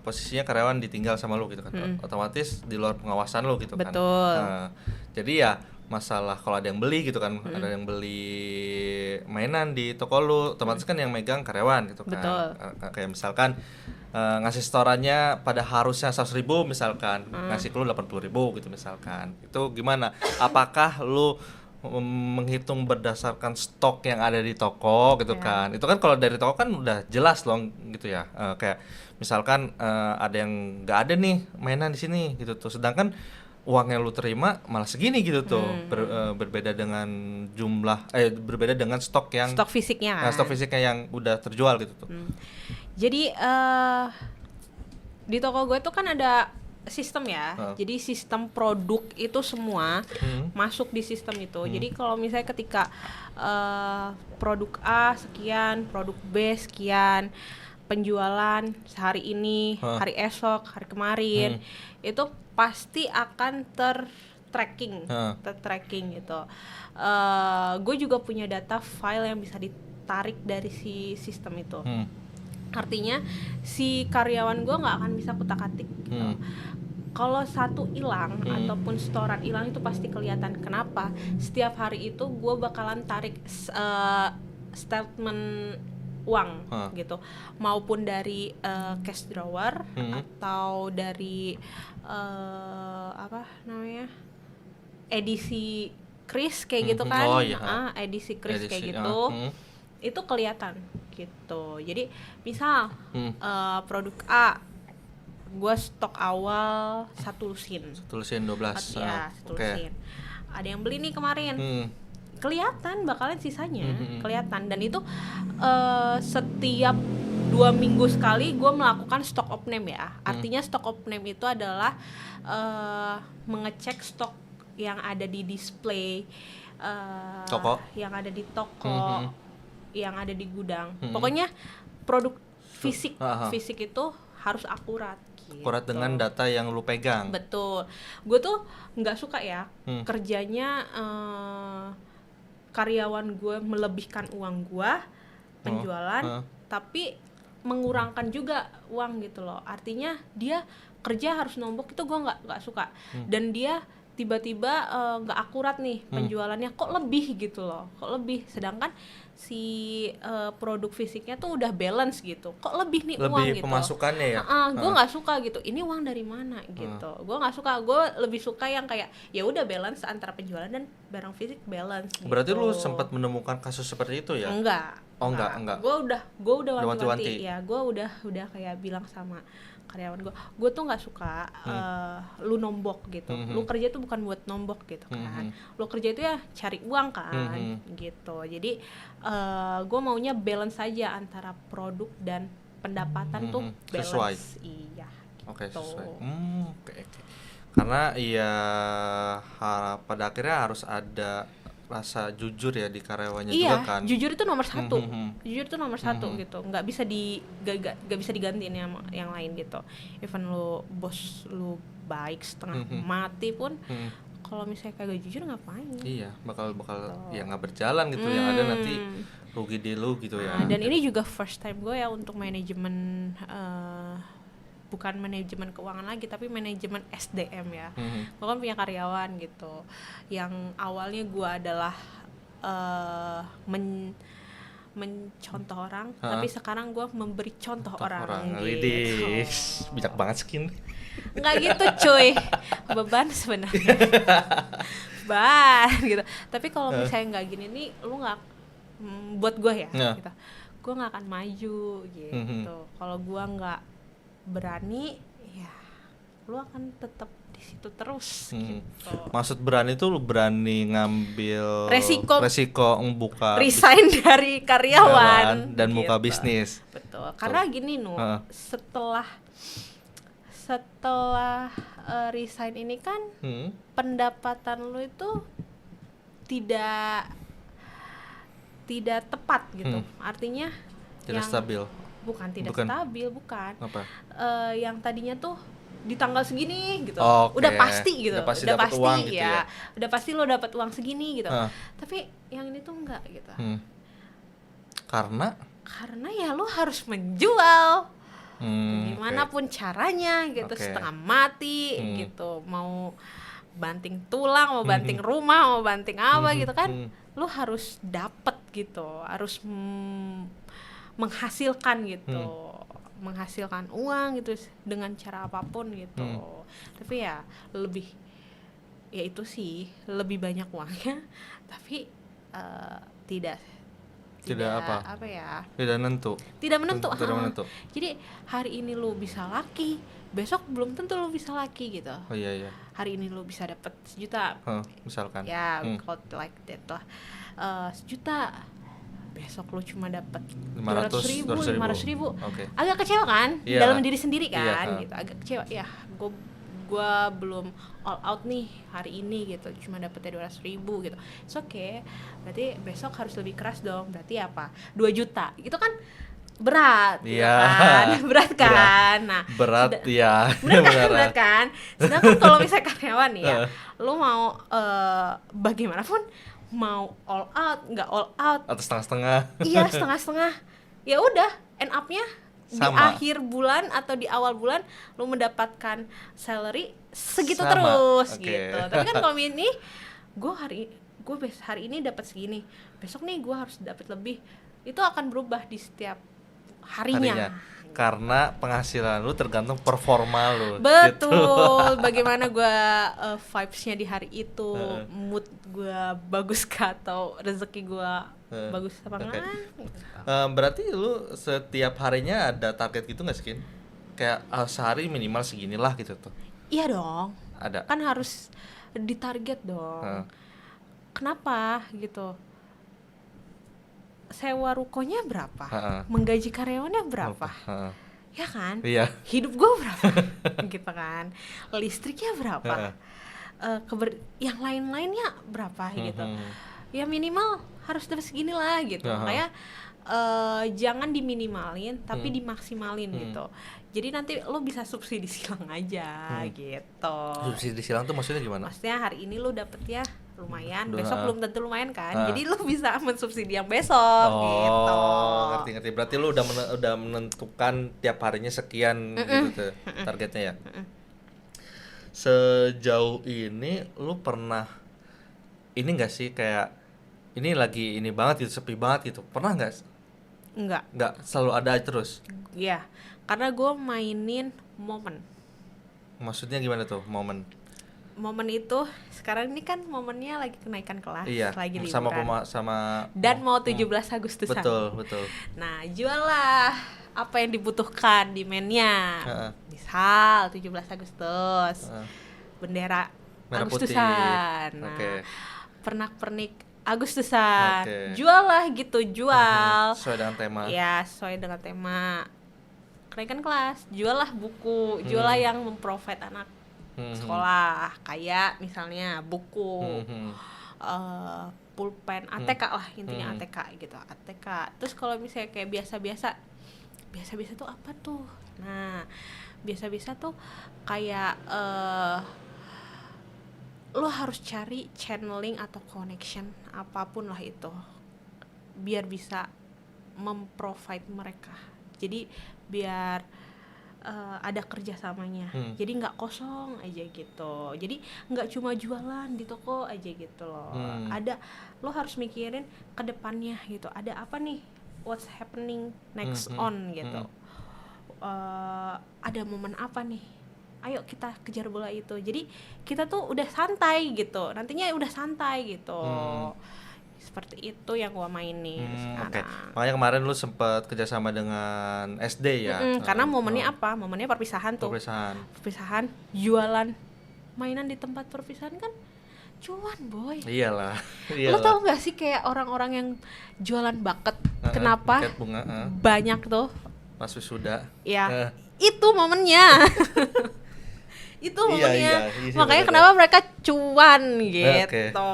Speaker 2: posisinya karyawan ditinggal sama lu gitu kan, otomatis di luar pengawasan lu gitu kan.
Speaker 1: Betul.
Speaker 2: Jadi ya masalah kalau ada yang beli gitu kan, ada yang beli mainan di toko lu, otomatis kan yang megang karyawan gitu kan.
Speaker 1: Betul.
Speaker 2: Kayak misalkan ngasih setorannya pada harusnya 100.000 misalkan, ngasih ke lu 80.000 gitu misalkan. Itu gimana? Apakah lu menghitung berdasarkan stok yang ada di toko gitu kan? Itu kan kalau dari toko kan udah jelas loh gitu ya. Kayak misalkan ada yang nggak ada nih mainan di sini gitu tuh, sedangkan uang yang lu terima malah segini gitu tuh. Berbeda dengan berbeda dengan stok fisiknya kan? Stok fisiknya yang udah terjual gitu tuh.
Speaker 1: Jadi di toko gue tuh kan ada sistem ya. Jadi sistem produk itu semua masuk di sistem itu. Jadi kalau misalnya ketika produk A sekian, produk B sekian, penjualan sehari ini, hari esok, hari kemarin, itu pasti akan tertracking gitu. Gue juga punya data file yang bisa ditarik dari si sistem itu. Artinya si karyawan gue nggak akan bisa kutak-atik gitu. Kalau satu hilang ataupun setoran hilang itu pasti kelihatan. Kenapa? Setiap hari itu gue bakalan tarik statement uang gitu, maupun dari cash drawer atau dari edisi kris kayak gitu kan. Edisi kris kayak gitu. Itu kelihatan gitu. Jadi misal produk A gue stok awal 1 lusin
Speaker 2: 12
Speaker 1: lusin. Ada yang beli nih kemarin, kelihatan bakalan sisanya, kelihatan. Dan itu setiap 2 minggu sekali gue melakukan stock of name ya. Artinya stock of name itu adalah mengecek stok yang ada di display
Speaker 2: toko,
Speaker 1: yang ada di toko, yang ada di gudang. Pokoknya produk fisik itu harus akurat gitu.
Speaker 2: Akurat dengan data yang lu pegang.
Speaker 1: Betul. Gue tuh nggak suka ya kerjanya karyawan gue melebihkan uang gue penjualan, tapi mengurangkan juga uang gitu loh. Artinya dia kerja harus nombok, itu gue nggak suka. Dan dia tiba-tiba nggak akurat nih penjualannya, kok lebih gitu loh, sedangkan si produk fisiknya tuh udah balance gitu, kok lebih nih uang gitu,
Speaker 2: pemasukannya ya.
Speaker 1: Gue nggak suka gitu, ini uang dari mana gitu. Gue nggak suka, gue lebih suka yang kayak ya udah balance antara penjualan dan barang fisik balance gitu.
Speaker 2: Berarti lu sempat menemukan kasus seperti itu ya?
Speaker 1: Enggak.
Speaker 2: Enggak.
Speaker 1: Gue udah wanti-wanti ya, gue udah kayak bilang sama karyawan gue tuh nggak suka lu nombok gitu. Lu kerja tuh bukan buat nombok gitu kan. Lu kerja itu ya cari uang kan gitu. Jadi gue maunya balance saja antara produk dan pendapatan tuh balance.
Speaker 2: Sesuai.
Speaker 1: Iya gitu.
Speaker 2: Oke, sesuai. Oke. Karena ya pada akhirnya harus ada rasa jujur ya di karyawannya juga kan.
Speaker 1: Iya, jujur itu nomor satu. Jujur itu nomor satu gitu. Nggak bisa digantiin yang lain gitu. Even lu bos lu baik setengah mati pun, kalau misalnya kagak jujur ngapain?
Speaker 2: Iya, bakal ya nggak berjalan gitu. Yang ada nanti rugi di lu gitu ya.
Speaker 1: Dan ini juga first time gue ya untuk manajemen, bukan manajemen keuangan lagi tapi manajemen SDM ya. Gue kan punya karyawan gitu, yang awalnya gue adalah mencontoh orang, tapi sekarang gue memberi contoh orang gitu.
Speaker 2: Widih, bijak banget skin.
Speaker 1: Nggak gitu cuy, beban sebenarnya. Beban gitu. Tapi kalau misalnya nggak gini nih, lu nggak, buat gue ya, gitu. Gue nggak akan maju gitu. Kalau gue nggak berani, ya lu akan tetap di situ terus gitu.
Speaker 2: Maksud berani tuh lu berani ngambil
Speaker 1: resiko
Speaker 2: membuka
Speaker 1: resign dari karyawan
Speaker 2: dan
Speaker 1: gitu.
Speaker 2: buka bisnis.
Speaker 1: Betul. Karena gini setelah resign ini kan pendapatan lu itu tidak tepat gitu. Artinya
Speaker 2: tidak stabil.
Speaker 1: Bukan stabil, bukan.
Speaker 2: Apa?
Speaker 1: Yang tadinya tuh di tanggal segini gitu.
Speaker 2: Okay.
Speaker 1: Udah pasti gitu.
Speaker 2: Udah pasti uang gitu ya.
Speaker 1: Udah pasti lo dapat uang segini gitu. Tapi yang ini tuh enggak gitu.
Speaker 2: Karena
Speaker 1: ya lo harus menjual. Gimana pun caranya gitu, setengah mati gitu. Mau banting tulang, mau banting rumah, mau banting apa gitu kan. Lo harus dapet gitu. Harus menghasilkan gitu. Menghasilkan uang gitu dengan cara apapun gitu. Tapi ya itu sih lebih banyak uangnya, tapi tidak menentu. Jadi hari ini lu bisa laki, besok belum tentu lu bisa laki gitu. Hari ini lu bisa dapat 1 juta
Speaker 2: misalkan
Speaker 1: ya, called like that lah, 1 juta, besok lu cuma dapat 500 ribu. Agak kecewa kan, dalam diri sendiri kan, gitu. Agak kecewa ya, gue belum all out nih hari ini gitu, cuma dapetnya 200 ribu gitu. It's okay, berarti besok harus lebih keras dong. Berarti apa? 2 juta gitu kan, berat gitu kan. Berat kan. Nah, berat kan. Sedangkan kalau misalnya karyawan nih ya, lu mau bagaimanapun, mau all out, nggak all out
Speaker 2: atau setengah-setengah.
Speaker 1: Iya, setengah-setengah. Ya udah, end up-nya di akhir bulan atau di awal bulan lu mendapatkan salary segitu terus gitu. Tapi kan kalau ini gue hari ini dapat segini, besok nih gue harus dapat lebih. Itu akan berubah di setiap harinya.
Speaker 2: Karena penghasilan lu tergantung performa lu.
Speaker 1: Betul. Gitu. Bagaimana gue vibes-nya di hari itu, mood gue bagus kah atau rezeki gue bagus apa enggak?
Speaker 2: Berarti lu setiap harinya ada target gitu nggak sih? Kayak sehari minimal seginilah gitu tuh.
Speaker 1: Iya dong.
Speaker 2: Ada.
Speaker 1: Kan harus ditarget dong. Kenapa gitu? Sewa rukonya berapa? Menggaji karyawannya berapa? Ya kan?
Speaker 2: Iya.
Speaker 1: Hidup gue berapa? Gitu kan? Listriknya berapa? Yang lain-lainnya berapa gitu? Ya minimal harus dapat segini lah gitu. Kayak jangan diminimalin tapi dimaksimalin gitu. Jadi nanti lo bisa subsidi silang aja gitu.
Speaker 2: Subsidi silang tuh maksudnya gimana?
Speaker 1: Maksudnya hari ini lo dapet ya lumayan, besok belum tentu lumayan kan. Jadi lo bisa mensubsidi yang besok gitu.
Speaker 2: Ngerti. Berarti lo udah menentukan tiap harinya sekian gitu tuh targetnya ya. Sejauh ini lo pernah ini enggak sih kayak ini lagi ini banget gitu, sepi banget gitu. Pernah enggak? Enggak, selalu ada terus.
Speaker 1: Iya. Karena gue mainin momen.
Speaker 2: Maksudnya gimana tuh momen?
Speaker 1: Momen itu sekarang ini kan momennya lagi kenaikan kelas, lagi
Speaker 2: liburan.
Speaker 1: Dan mau 17 Agustusan.
Speaker 2: Betul.
Speaker 1: Nah, juallah apa yang dibutuhkan demandnya. Misal 17 Agustus. Bendera merah Agustusan. Putih. Nah, pernak-pernik Agustusan. Jual
Speaker 2: sesuai dengan tema.
Speaker 1: Ya, sesuai dengan tema kenaikan kelas. Juallah buku, juallah yang memprovide anak sekolah, kayak misalnya buku, pulpen, ATK lah intinya, ATK gitu, ATK. Terus kalau misalnya kayak biasa-biasa tuh apa tuh? Nah, biasa-biasa tuh kayak lo harus cari channeling atau connection apapun lah itu biar bisa memprovide mereka. Jadi biar ada kerjasamanya. Jadi nggak kosong aja gitu. Jadi nggak cuma jualan di toko aja gitu loh. Ada, lo harus mikirin ke depannya gitu. Ada apa nih? What's happening next on gitu. Ada momen apa nih? Ayo kita kejar bola itu. Jadi kita tuh udah santai gitu. Nantinya udah santai gitu. Seperti itu yang gua mainin sekarang.
Speaker 2: Okay. Makanya kemarin lu sempat kerjasama dengan SD ya?
Speaker 1: Karena momennya apa? Momennya perpisahan tuh. Perpisahan, jualan mainan di tempat perpisahan kan cuan boy.
Speaker 2: Iyalah.
Speaker 1: Lo tau gak sih kayak orang-orang yang jualan bucket, kenapa
Speaker 2: bunga,
Speaker 1: banyak tuh?
Speaker 2: Pas wisuda.
Speaker 1: Ya, itu momennya. Itu momennya.
Speaker 2: Iya,
Speaker 1: makanya kenapa mereka cuan gitu.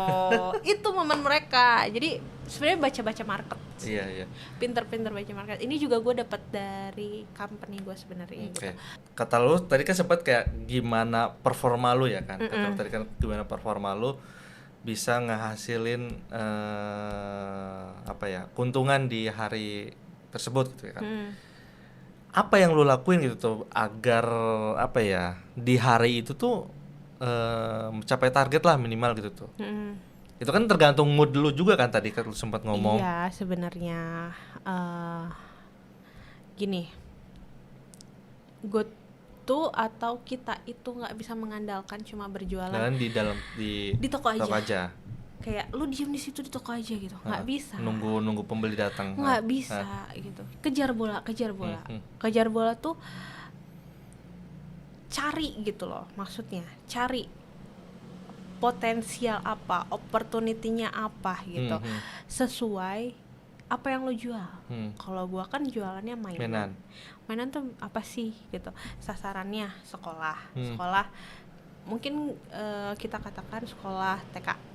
Speaker 1: Itu momen mereka. Jadi sebenarnya baca-baca market.
Speaker 2: Iya.
Speaker 1: Pinter-pinter baca market. Ini juga gue dapat dari company gue sebenarnya. Gitu.
Speaker 2: Kata lu tadi kan sempat kayak gimana performa lu ya kan? Kata lu tadi kan gimana performa lu bisa ngehasilin keuntungan di hari tersebut gitu ya kan? Apa yang lu lakuin gitu tuh agar di hari itu tuh mencapai target lah minimal gitu tuh. Itu kan tergantung mood lu juga kan, tadi kan lu sempat ngomong.
Speaker 1: Iya sebenarnya gini, gue tuh atau kita itu nggak bisa mengandalkan cuma berjualan di toko aja. Kayak lu diem di situ di toko aja gitu, nggak bisa.
Speaker 2: Nunggu pembeli datang.
Speaker 1: Nggak bisa gitu. Kejar bola. Kejar bola tuh cari gitu loh, maksudnya cari potensial apa, opportunity-nya apa gitu, sesuai apa yang lo jual. Kalau gua kan jualannya mainan tuh apa sih gitu, sasarannya sekolah mungkin kita katakan sekolah TK.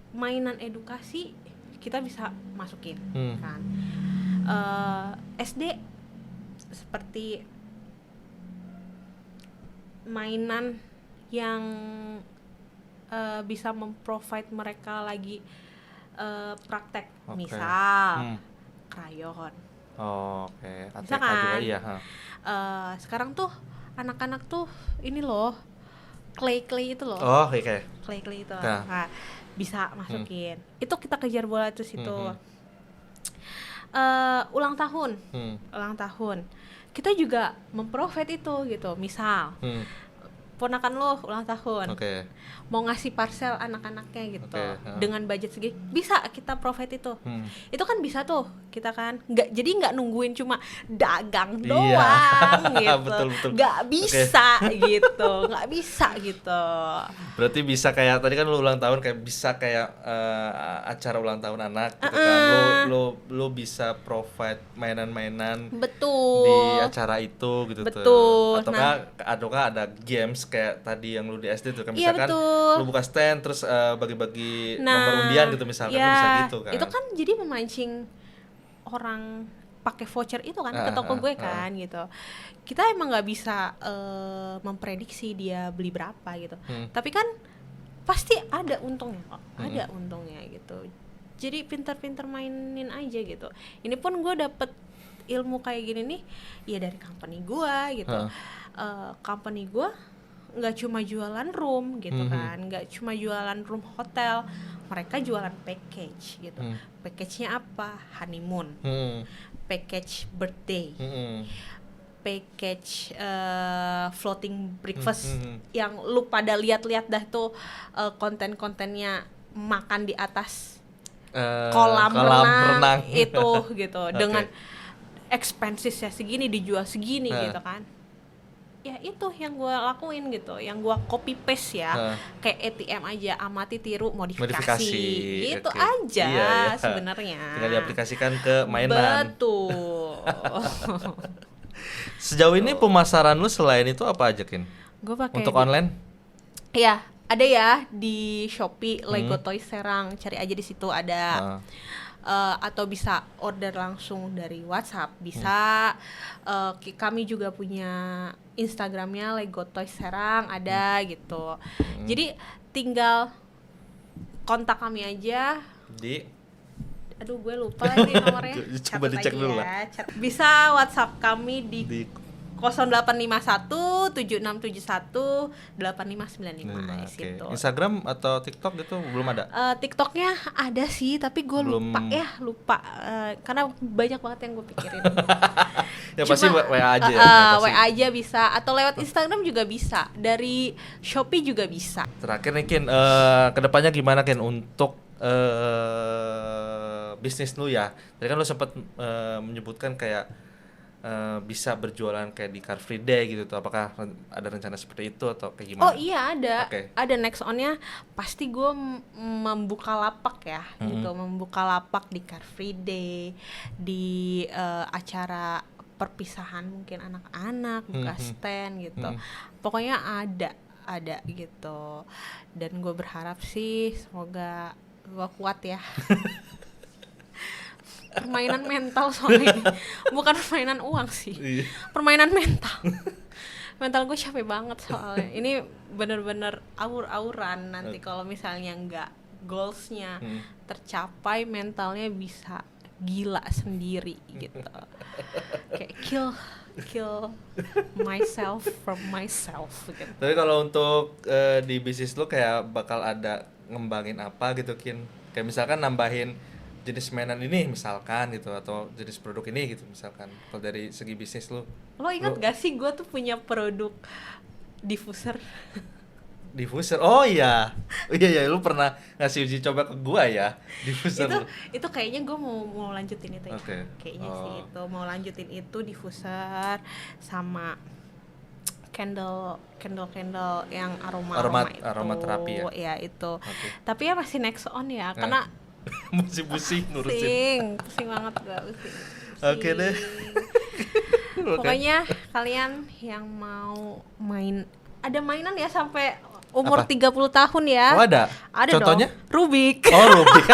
Speaker 1: Mainan edukasi kita bisa masukin kan. SD seperti mainan yang bisa memprovide mereka lagi praktek, misal krayon.
Speaker 2: Misalkan juga, iya.
Speaker 1: Sekarang tuh anak-anak tuh ini loh, clay itu loh. Clay itu. Nah, bisa masukin. Itu kita kejar bola itu situ. Ulang tahun. Kita juga memprovide itu gitu. Misal ponakan lo ulang tahun, mau ngasih parcel anak-anaknya gitu, dengan budget segini, bisa kita provide itu. Itu kan bisa tuh kita kan, nggak nungguin cuma dagang doang gitu.
Speaker 2: Betul.
Speaker 1: Nggak bisa gitu.
Speaker 2: Berarti bisa kayak tadi kan lu ulang tahun, kayak bisa kayak acara ulang tahun anak gitu kan. Lu bisa provide mainan-mainan di acara itu gitu.
Speaker 1: Betul.
Speaker 2: Ataukah ada games kayak tadi yang lu di SD tuh kan, misalkan lu buka stand terus bagi-bagi nomor undian gitu misalkan, bisa gitu kan.
Speaker 1: Itu kan jadi memancing orang pakai voucher itu kan ke toko gue kan gitu. Kita emang nggak bisa memprediksi dia beli berapa gitu. Tapi kan pasti ada untungnya kok, untungnya gitu. Jadi pintar-pintar mainin aja gitu. Ini pun gue dapet ilmu kayak gini nih ya dari company gue gitu. Company gue nggak cuma jualan room gitu kan, nggak cuma jualan room hotel, mereka jualan package gitu. Package-nya apa? Honeymoon, package birthday, package floating breakfast, yang lu pada lihat-lihat dah tuh konten-kontennya makan di atas kolam renang itu gitu. Dengan expensesnya segini dijual segini gitu kan. Ya itu yang gue lakuin gitu, yang gue copy paste ya, kayak ATM aja, amati, tiru, modifikasi. Gitu aja sebenarnya.
Speaker 2: Tinggal diaplikasikan ke mainan.
Speaker 1: Betul.
Speaker 2: Sejauh ini pemasaran lu selain itu apa aja, Kin?
Speaker 1: Gua pakai
Speaker 2: untuk online?
Speaker 1: Iya, ada ya di Shopee, Lego Toys Serang, cari aja di situ ada. atau bisa order langsung dari WhatsApp bisa. Kami juga punya Instagramnya Lego Toys Serang ada gitu. Jadi tinggal kontak kami aja
Speaker 2: di
Speaker 1: aduh gue lupa lagi nomornya.
Speaker 2: Coba dicek dulu lah.
Speaker 1: Bisa WhatsApp kami di 0851 7671 8595
Speaker 2: Okay.
Speaker 1: gitu.
Speaker 2: Instagram atau TikTok gitu belum ada?
Speaker 1: TikToknya ada sih, tapi gue lupa karena banyak banget yang gue pikirin.
Speaker 2: Ya pasti WA aja.
Speaker 1: WA aja bisa, atau lewat Instagram juga bisa, dari Shopee juga bisa.
Speaker 2: Terakhir nih Kin, kedepannya gimana Kin untuk bisnis lu ya? Tadi kan lu sempat menyebutkan kayak bisa berjualan kayak di Car Free Day gitu tuh, apakah ada rencana seperti itu atau kayak gimana?
Speaker 1: Oh iya ada, ada next on-nya pasti gue membuka lapak ya, gitu, membuka lapak di Car Free Day, di acara perpisahan mungkin anak-anak, buka stand gitu, pokoknya ada gitu, dan gue berharap sih semoga gue kuat ya. Permainan mental soalnya ini. Bukan permainan uang sih, permainan mental gue capek banget soalnya. Ini bener-bener aur-auran nanti kalau misalnya nggak goalsnya tercapai, mentalnya bisa gila sendiri gitu, kayak kill myself from myself gitu.
Speaker 2: Tapi kalau untuk di bisnis lo kayak bakal ada ngembangin apa gitu Kin, kayak misalkan nambahin jenis mainan ini misalkan gitu, atau jenis produk ini gitu misalkan, kalau dari segi bisnis lo
Speaker 1: ingat gak sih gue tuh punya produk diffuser.
Speaker 2: Oh iya lu pernah ngasih uji coba ke gua ya diffuser
Speaker 1: itu kayaknya gue mau lanjutin itu ya. Kayaknya sih itu mau lanjutin itu diffuser sama candle yang aroma
Speaker 2: terapi
Speaker 1: ya itu. Tapi ya masih next on ya, karena
Speaker 2: masih pusing ngurusin.
Speaker 1: Pusing banget gak pusing.
Speaker 2: Oke deh.
Speaker 1: Pokoknya kalian yang mau ada mainan ya sampai umur 30 tahun ya.
Speaker 2: Oh ada contohnya
Speaker 1: dong. Rubik.
Speaker 2: Oh Rubik.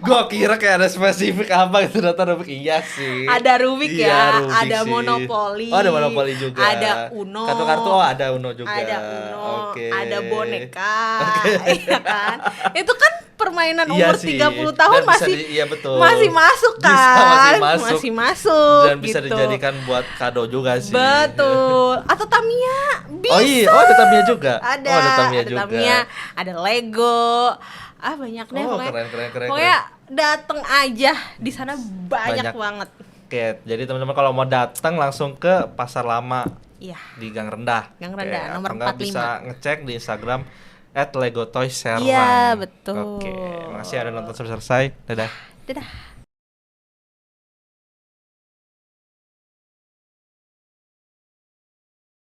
Speaker 2: Gua kira kayak ada spesifik apa gitu, data Rubik. Iya sih,
Speaker 1: ada Rubik ya,
Speaker 2: Rubik
Speaker 1: ada
Speaker 2: sih.
Speaker 1: Monopoly.
Speaker 2: Oh ada Monopoly juga,
Speaker 1: ada Uno,
Speaker 2: kartu ada Uno juga,
Speaker 1: ada boneka. Iya kan, itu kan permainan umur
Speaker 2: sih.
Speaker 1: 30 tahun
Speaker 2: dan
Speaker 1: masih
Speaker 2: betul.
Speaker 1: masih masuk kan, masih masuk
Speaker 2: dan bisa
Speaker 1: gitu.
Speaker 2: dijadikan buat kado juga sih.
Speaker 1: Betul. Atau Tamiya bisa.
Speaker 2: Oh ada Tamiya juga.
Speaker 1: Ada Tamiya, ada Lego. Banyak deh pokoknya.
Speaker 2: Keren.
Speaker 1: Pokoknya dateng aja, di sana banyak banget.
Speaker 2: Oke, jadi teman-teman kalau mau datang langsung ke Pasar Lama.
Speaker 1: Iya.
Speaker 2: Di Gang Rendah.
Speaker 1: Nomor 45.
Speaker 2: Bisa ngecek di Instagram @legotoyserang.
Speaker 1: Iya, betul.
Speaker 2: Oke, makasih ada nonton sampai selesai. Dadah.